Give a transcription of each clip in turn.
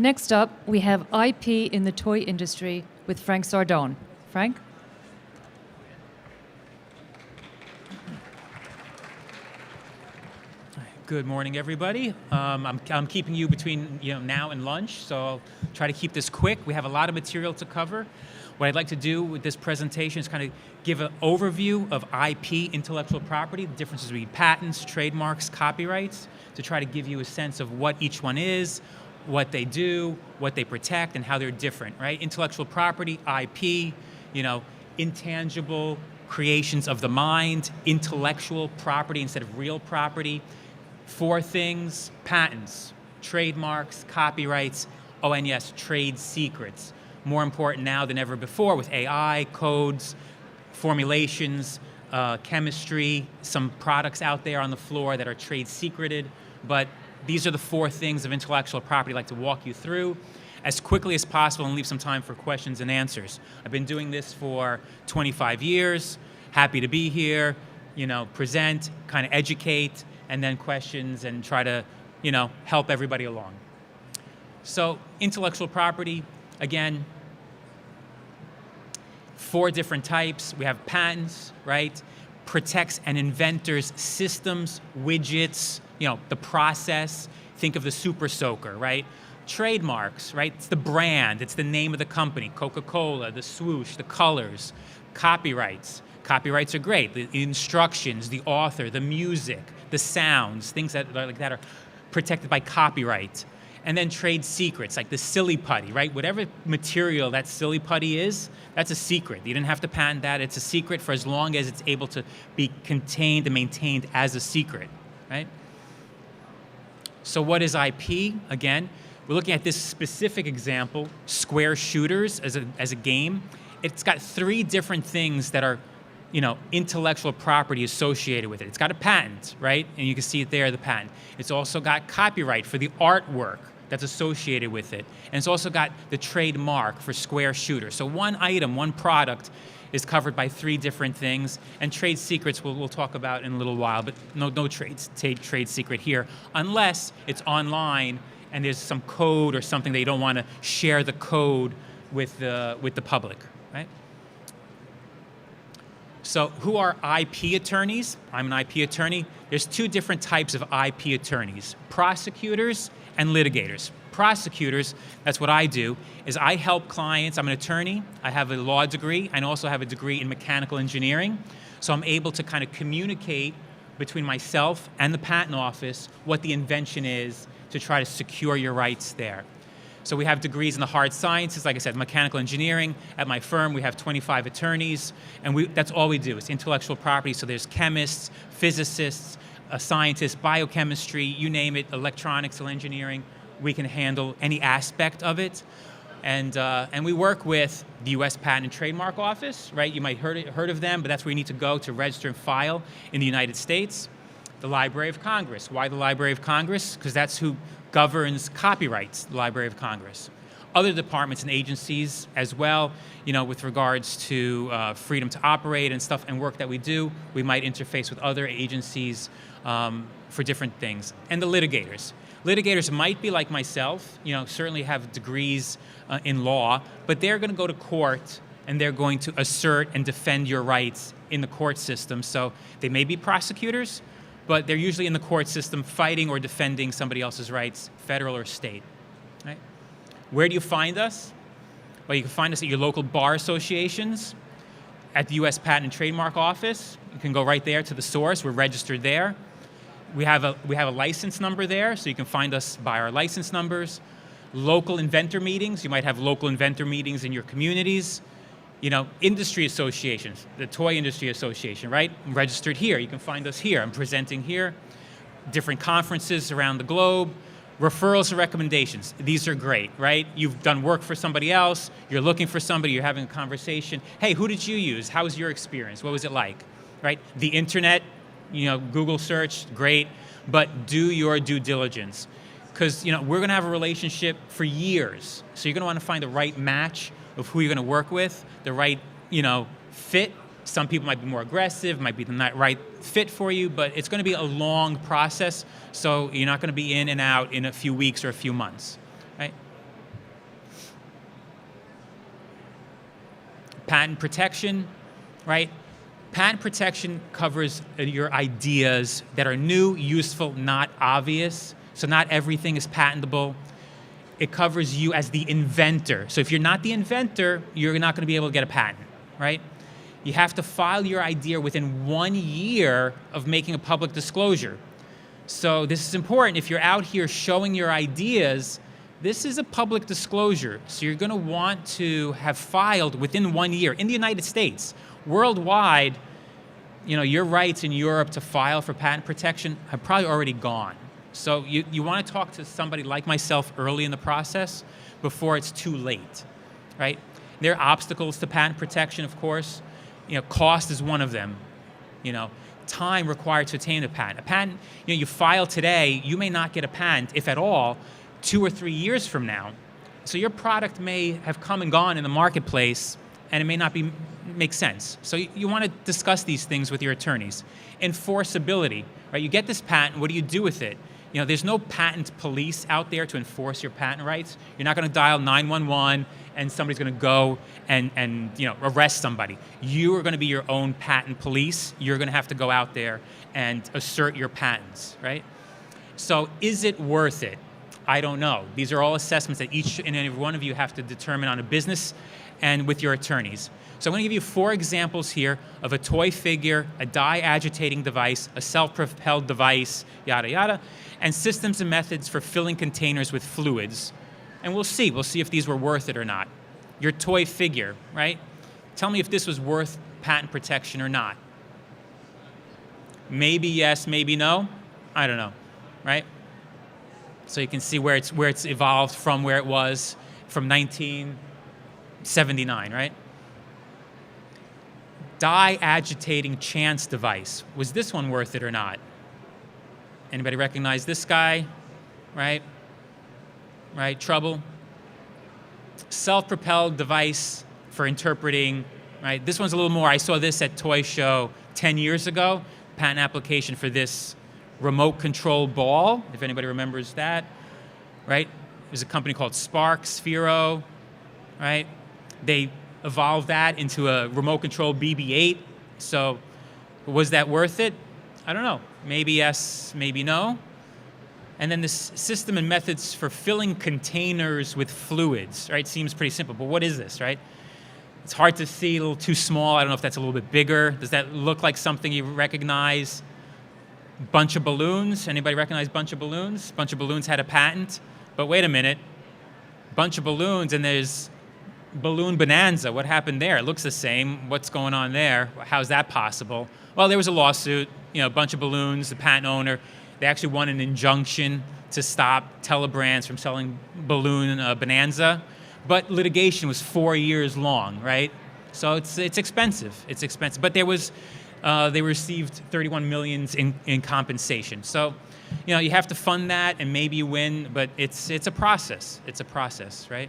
Next up, we have IP in the toy industry with Frank Sardone. Frank? Good morning, everybody. I'm keeping you between now and lunch, so I'll try to keep this quick. We have a lot of material to cover. What I'd like to do with this presentation is kind of give an overview of IP, intellectual property, the differences between patents, trademarks, copyrights, to try to give you a sense of what each one is, what they do, what they protect, and how they're different, right? Intellectual property, IP, intangible creations of the mind, intellectual property instead of real property. Four things: patents, trademarks, copyrights, oh, and yes, trade secrets. More important now than ever before with AI, codes, formulations, chemistry, some products out there on the floor that are trade secreted. But these are the four things of intellectual property I'd like to walk you through as quickly as possible and leave some time for questions and answers. I've been doing this for 25 years, happy to be here, present, kind of educate, and then questions and try to, help everybody along. So intellectual property, again, four different types. We have patents, right? Protects an inventor's systems, widgets, the process. Think of the Super Soaker, right? Trademarks, right? It's the brand, it's the name of the company. Coca-Cola, the swoosh, the colors. Copyrights. Copyrights are great. The instructions, the author, the music, the sounds, things that are protected by copyright. And then trade secrets, like the silly putty, right? Whatever material that silly putty is, that's a secret. You didn't have to patent that. It's a secret for as long as it's able to be contained and maintained as a secret, right? So what is IP? Again, we're looking at this specific example, Square Shooters as a game. It's got three different things that are intellectual property associated with it. It's got a patent, right? And you can see it there, the patent. It's also got copyright for the artwork that's associated with it. And it's also got the trademark for Square Shooter. So one item, one product is covered by three different things. And trade secrets we'll talk about in a little while, but no trade secret here, unless it's online and there's some code or something that you don't want to share the code with the public, right? So who are IP attorneys? I'm an IP attorney. There's two different types of IP attorneys: prosecutors and litigators. Prosecutors, that's what I do, is I help clients. I'm an attorney. I have a law degree. I also have a degree in mechanical engineering. So I'm able to kind of communicate between myself and the patent office what the invention is to try to secure your rights there. So we have degrees in the hard sciences, like I said, mechanical engineering. At my firm, we have 25 attorneys, and that's all we do is intellectual property. So there's chemists, physicists, scientists, biochemistry, you name it, electronics, engineering. We can handle any aspect of it. And we work with the U.S. Patent and Trademark Office, right? You might heard of them, but that's where you need to go to register and file in the United States. The Library of Congress. Why the Library of Congress? Because that's who governs copyrights, the Library of Congress. Other departments and agencies as well, with regards to freedom to operate and stuff and work that we do, we might interface with other agencies for different things. And the litigators. Litigators might be like myself, certainly have degrees in law, but they're going to go to court and they're going to assert and defend your rights in the court system. So they may be prosecutors, but they're usually in the court system fighting or defending somebody else's rights, federal or state. Right? Where do you find us? Well, you can find us at your local bar associations, at the U.S. Patent and Trademark Office. You can go right there to the source. We're registered there. We have a license number there, so you can find us by our license numbers. Local inventor meetings. You might have local inventor meetings in your communities. Industry associations, the Toy Industry Association, right? I'm registered here. You can find us here. I'm presenting here. Different conferences around the globe. Referrals and recommendations. These are great, right? You've done work for somebody else. You're looking for somebody. You're having a conversation. Hey, who did you use? How was your experience? What was it like? Right? The internet, Google search, great. But do your due diligence. Because, we're going to have a relationship for years. So you're going to want to find the right match of who you're going to work with, the right, fit. Some people might be more aggressive, might be the not right fit for you, but it's going to be a long process, so you're not going to be in and out in a few weeks or a few months, right? Patent protection, right? Patent protection covers your ideas that are new, useful, not obvious. So not everything is patentable. It covers you as the inventor. So if you're not the inventor, you're not going to be able to get a patent, right? You have to file your idea within 1 year of making a public disclosure. So this is important. If you're out here showing your ideas, this is a public disclosure. So you're going to want to have filed within 1 year in the United States. Worldwide, your rights in Europe to file for patent protection have probably already gone. So you want to talk to somebody like myself early in the process before it's too late, right? There are obstacles to patent protection, of course. Cost is one of them. Time required to obtain a patent. A patent, you file today, you may not get a patent, if at all, 2 or 3 years from now. So your product may have come and gone in the marketplace, and it may not make sense. So you want to discuss these things with your attorneys. Enforceability, right? You get this patent, what do you do with it? There's no patent police out there to enforce your patent rights. You're not going to dial 911 and somebody's going to go and arrest somebody. You are going to be your own patent police. You're going to have to go out there and assert your patents, right? So is it worth it? I don't know. These are all assessments that each and every one of you have to determine on a business and with your attorneys. So I'm going to give you 4 examples here of a toy figure, a dye agitating device, a self-propelled device, yada, yada, and systems and methods for filling containers with fluids. And we'll see if these were worth it or not. Your toy figure, right? Tell me if this was worth patent protection or not. Maybe yes, maybe no. I don't know, right? So you can see where it's evolved from where it was from 1979, right? Dye agitating chance device. Was this one worth it or not? Anybody recognize this guy? Right? Trouble. Self-propelled device for interpreting, right? This one's a little more. I saw this at Toy Show 10 years ago. Patent application for this remote control ball, if anybody remembers that, right? There's a company called Sphero, right? They evolved that into a remote control BB-8. So was that worth it? I don't know. Maybe yes, maybe no. And then this system and methods for filling containers with fluids, right? Seems pretty simple, but what is this, right? It's hard to see, a little too small. I don't know if that's a little bit bigger. Does that look like something you recognize? Bunch of balloons. Anybody recognize Bunch of Balloons? Bunch of Balloons had a patent. But wait a minute. Bunch of balloons, and there's Balloon Bonanza. What happened there? It looks the same. What's going on there? How's that possible? Well, there was a lawsuit. A bunch of balloons. The patent owner, they actually won an injunction to stop telebrands from selling Balloon Bonanza. But litigation was 4 years long, right? So it's expensive. It's expensive. But there was, they received 31 million in compensation. So, you have to fund that, and maybe you win. But it's a process. It's a process, right?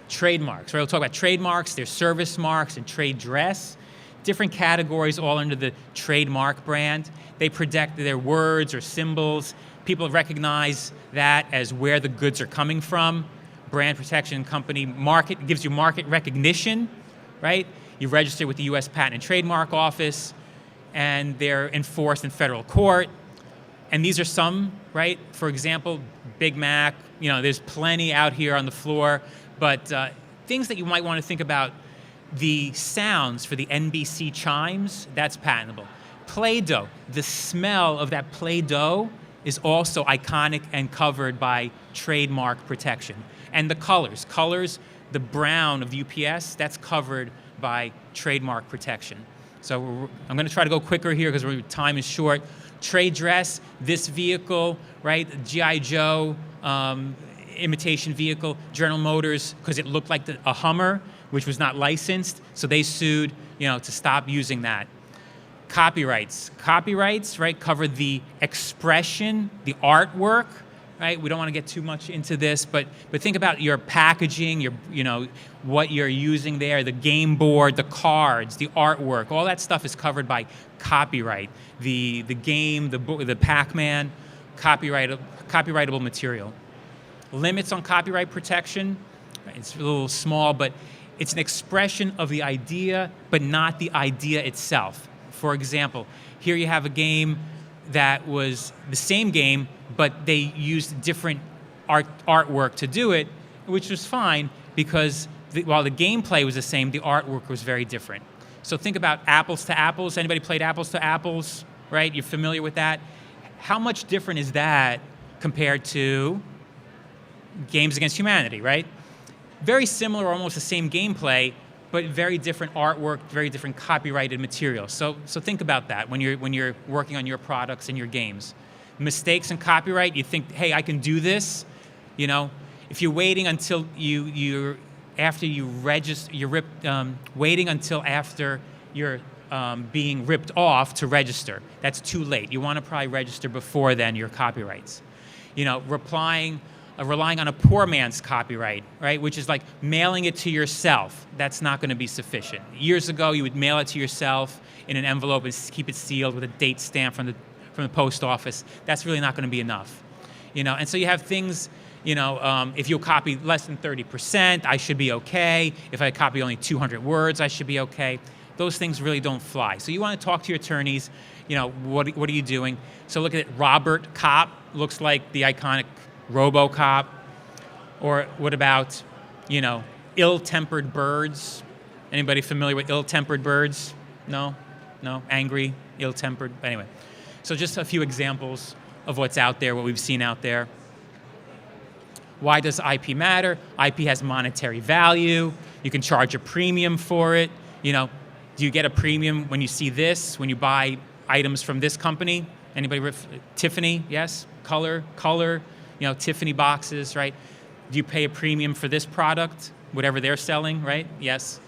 Trademarks. Right? We'll talk about trademarks. There's service marks and trade dress. Different categories, all under the trademark brand. They protect their words or symbols. People recognize that as where the goods are coming from. Brand protection company market gives you market recognition, right? You register with the U.S. Patent and Trademark Office, and they're enforced in federal court. And these are some, right? For example, Big Mac. There's plenty out here on the floor, but things that you might want to think about. The sounds for the NBC chimes, that's patentable. Play-Doh, the smell of that Play-Doh is also iconic and covered by trademark protection. And the colors, the brown of UPS, that's covered by trademark protection. So I'm going to try to go quicker here because time is short. Trade dress, this vehicle, right? G.I. Joe, imitation vehicle, General Motors, because it looked like a Hummer, which was not licensed, so they sued, to stop using that. Copyrights, right, cover the expression, the artwork, right? We don't want to get too much into this, but think about your packaging, what you're using there, the game board, the cards, the artwork, all that stuff is covered by copyright. The game, the Pac-Man, copyrightable material. Limits on copyright protection, it's a little small, but It's an expression of the idea, but not the idea itself. For example, here you have a game that was the same game, but they used different artwork to do it, which was fine because while the gameplay was the same, the artwork was very different. So think about apples to apples. Anybody played apples to apples, right? You're familiar with that? How much different is that compared to Games Against Humanity, right? Very similar, almost the same gameplay, but very different artwork, very different copyrighted material. So think about that when you're working on your products and your games. Mistakes in copyright, you think, hey, I can do this. You know, if you're waiting until waiting until after you're being ripped off to register, that's too late. You want to probably register before then your copyrights. You know, relying on a poor man's copyright, right, which is like mailing it to yourself. That's not going to be sufficient. Years ago, you would mail it to yourself in an envelope and keep it sealed with a date stamp from the post office. That's really not going to be enough. You know, and so you have things, you know, if you'll copy less than 30%, I should be okay. If I copy only 200 words, I should be okay. Those things really don't fly. So you want to talk to your attorneys, you know, what are you doing? So look at it, Robert Cop, looks like the iconic RoboCop. Or what about, you know, ill-tempered birds? Anybody familiar with ill-tempered birds? No? Angry, ill-tempered? Anyway, so just a few examples of what's out there, what we've seen out there. Why does IP matter? IP has monetary value. You can charge a premium for it. You know, do you get a premium when you see this, when you buy items from this company? Anybody, Tiffany, yes? Color, you know, Tiffany boxes, right? Do you pay a premium for this product, whatever they're selling, right? Yes.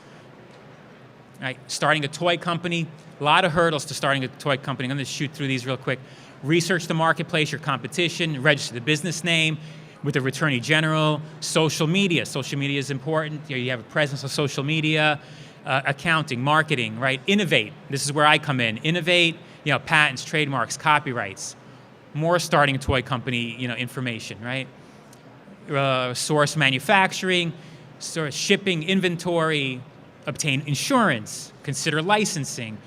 Right. Starting a toy company, a lot of hurdles to starting a toy company. I'm going to shoot through these real quick. Research the marketplace, your competition, register the business name with the Attorney General, social media. Social media is important. You have a presence on social media, accounting, marketing, right? Innovate. This is where I come in. Innovate, you know, patents, trademarks, copyrights. More starting a toy company, you know, information, right? Source manufacturing, source shipping, inventory, obtain insurance, consider licensing,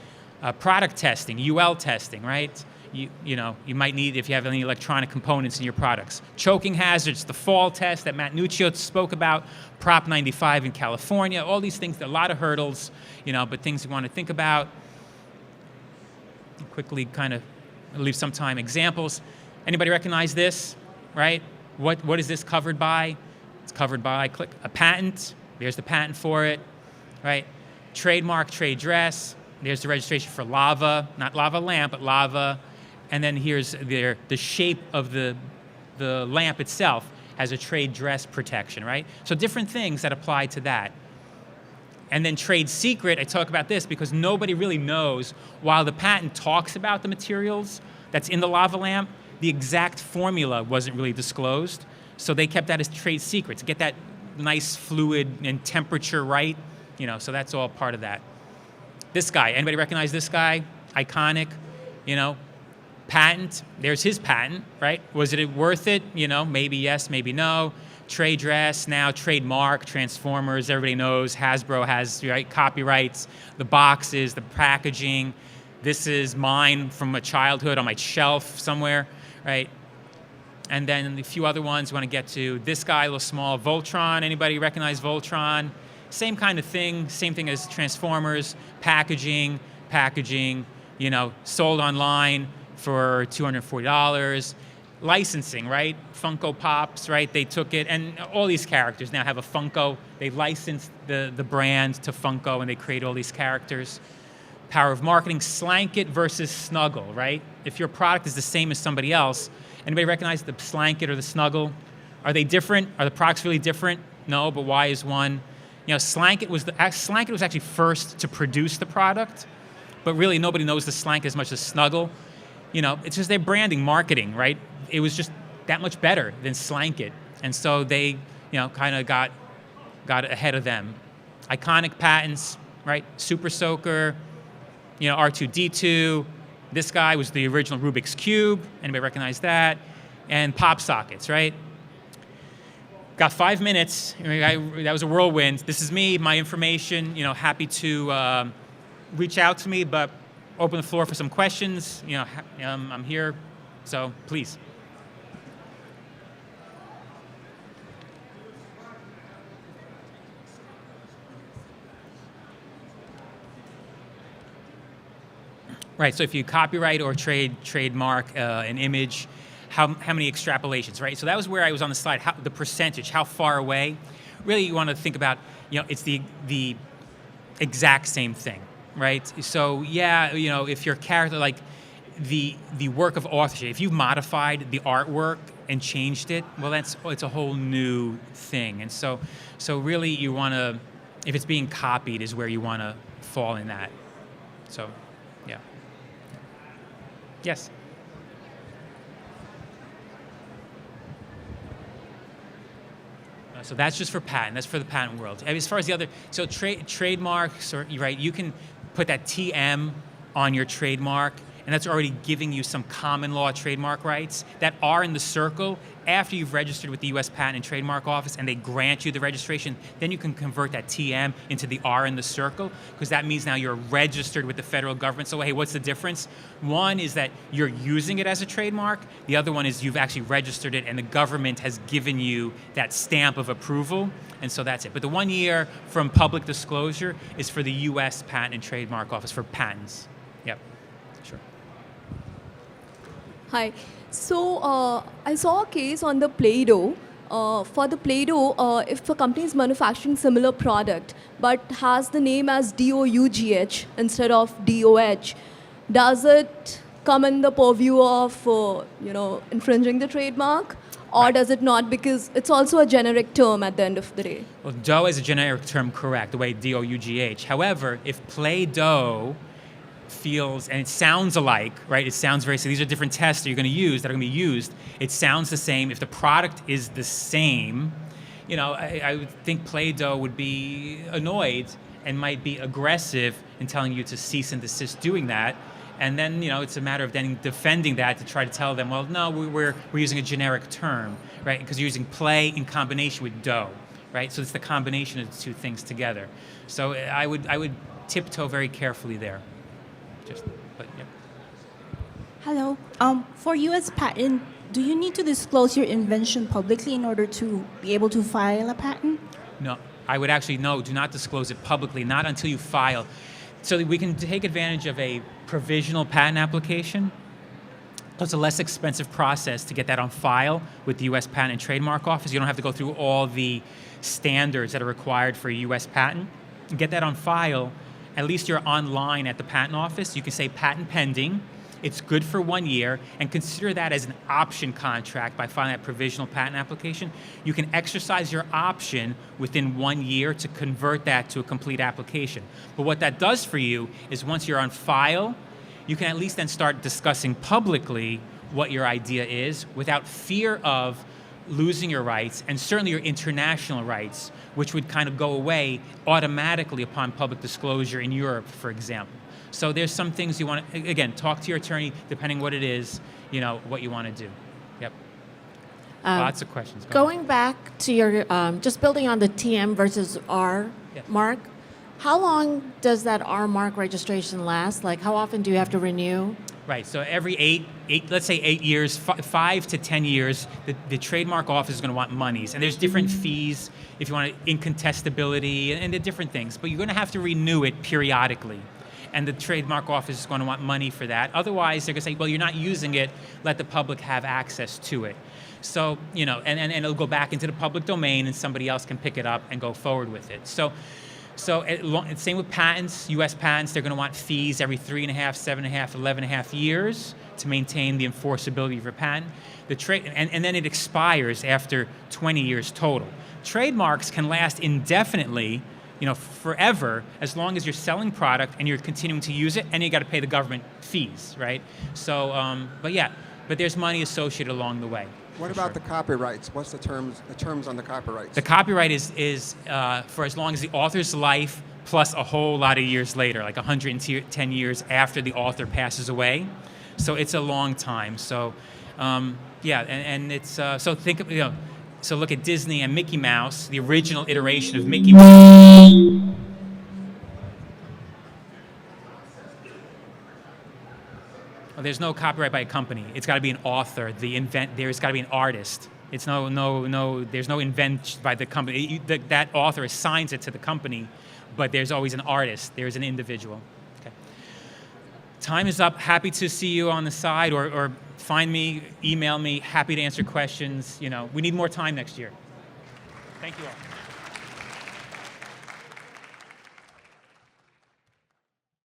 product testing, UL testing, right? You know, you might need if you have any electronic components in your products. Choking hazards, the fall test that Matt Nuccio spoke about, Prop 95 in California, all these things, a lot of hurdles, you know, but things you want to think about. Quickly kind of leave some time. Examples. Anybody recognize this, right? What is this covered by? It's covered by, click a patent. There's the patent for it, right? Trademark, trade dress. There's the registration for lava, not lava lamp, but lava. And then here's the shape of the lamp itself has a trade dress protection, right? So different things that apply to that. And then trade secret, I talk about this because nobody really knows, while the patent talks about the materials that's in the lava lamp, the exact formula wasn't really disclosed. So they kept that as trade secret to get that nice fluid and temperature right, you know, so that's all part of that. This guy, anybody recognize this guy? Iconic, you know, patent, there's his patent, right? Was it worth it? You know, maybe yes, maybe no. Trade dress, now trademark, Transformers, everybody knows, Hasbro has, right, copyrights, the boxes, the packaging. This is mine from my childhood on my shelf somewhere, right? And then a few other ones you want to get to. This guy, a little small, Voltron, anybody recognize Voltron? Same kind of thing, same thing as Transformers, packaging, you know, sold online for $240. Licensing, right? Funko Pops, right? They took it, and all these characters now have a Funko. They licensed the brand to Funko, and they create all these characters. Power of marketing, Slanket versus Snuggle, right? If your product is the same as somebody else, anybody recognize the Slanket or the Snuggle? Are they different? Are the products really different? No, but why is one? You know, Slanket was actually first to produce the product, but really nobody knows the Slanket as much as Snuggle. You know, it's just their branding, marketing, right? It was just that much better than Slanket. And so they, you know, kind of got ahead of them. Iconic patents, right? Super Soaker, you know, R2-D2. This guy was the original Rubik's Cube. Anybody recognize that? And pop sockets, right? got 5 minutes. That was a whirlwind. This is me, my information. Happy to reach out to me, but open the floor for some questions. I'm here, so please. Right, so if you copyright or trademark an image, how many extrapolations, right? So that was where I was on the slide, the percentage, how far away. Really, you want to think about, it's the exact same thing, right? So yeah, if your character, like the work of authorship, if you've modified the artwork and changed it, well, it's a whole new thing. And so really you want to, if it's being copied is where you want to fall in that. So, yeah. Yes. So that's just for patent. That's for the patent world. As far as the other, so trademarks, right? You can put that TM on your trademark, and that's already giving you some common law trademark rights that are in the circle after you've registered with the U.S. Patent and Trademark Office, and they grant you the registration. Then you can convert that TM into the R in the circle, because that means now you're registered with the federal government. So hey, what's the difference? One is that you're using it as a trademark. The other one is you've actually registered it, and the government has given you that stamp of approval. And so that's it. But the 1 year from public disclosure is for the U.S. Patent and Trademark Office for patents. Yep. Sure. Hi. So I saw a case on the Play-Doh. For the Play-Doh, if a company is manufacturing similar product but has the name as DOUGH instead of DOH, does it come in the purview of infringing the trademark, or Right. does it not? Because it's also a generic term at the end of the day. Well, dough is a generic term, correct, the way DOUGH. However, if Play-Doh feels, and it sounds alike, right? It sounds very, so these are different tests that you're going to use, that are going to be used. It sounds the same. If the product is the same, I would think Play-Doh would be annoyed and might be aggressive in telling you to cease and desist doing that. And then, it's a matter of then defending that to try to tell them, well, no, we're using a generic term, right? Because you're using play in combination with dough, right? So it's the combination of the two things together. So I would tiptoe very carefully there. But yeah. Hello. For U.S. patent, do you need to disclose your invention publicly in order to be able to file a patent? No, I would actually, no, do not disclose it publicly, not until you file. So that we can take advantage of a provisional patent application. So it's a less expensive process to get that on file with the U.S. Patent and Trademark Office. You don't have to go through all the standards that are required for a U.S. patent. And get that on file. At least you're online at the patent office. You can say patent pending. It's good for 1 year, and consider that as an option contract by filing that provisional patent application. You can exercise your option within 1 year to convert that to a complete application. But what that does for you is once you're on file, you can at least then start discussing publicly what your idea is without fear of losing your rights, and certainly your international rights, which would kind of go away automatically upon public disclosure in Europe, for example. So there's some things you want to, again, talk to your attorney, depending what it is, what you want to do. Yep. Lots of questions. Going back to your, just building on the TM versus R Yes. mark, how long does that R mark registration last? Like, how often do you have to renew? Right, so every let's say 8 years, 5 to 10 years, the trademark office is going to want monies. And there's different fees if you want incontestability and the different things. But you're going to have to renew it periodically. And the trademark office is going to want money for that. Otherwise, they're going to say, well, you're not using it, let the public have access to it. So, and it'll go back into the public domain and somebody else can pick it up and go forward with it. So same with patents, U.S. patents, they're going to want fees every 3.5, 7.5, 11.5 years to maintain the enforceability of your patent. And then it expires after 20 years total. Trademarks can last indefinitely, forever, as long as you're selling product and you're continuing to use it, and you got to pay the government fees, right? So, but there's money associated along the way. What about the copyrights? What's the terms on the copyrights? The copyright is for as long as the author's life plus a whole lot of years later, like 110 years after the author passes away. So it's a long time. So and it's so think of So look at Disney and Mickey Mouse, the original iteration of Mickey Mouse. Well, there's no copyright by a company. It's got to be an author. There's got to be an artist. It's no. There's no invention by the company. That author assigns it to the company, but there's always an artist. There's an individual. Okay. Time is up. Happy to see you on the side, or find me, email me. Happy to answer questions. You know, we need more time next year. Thank you all.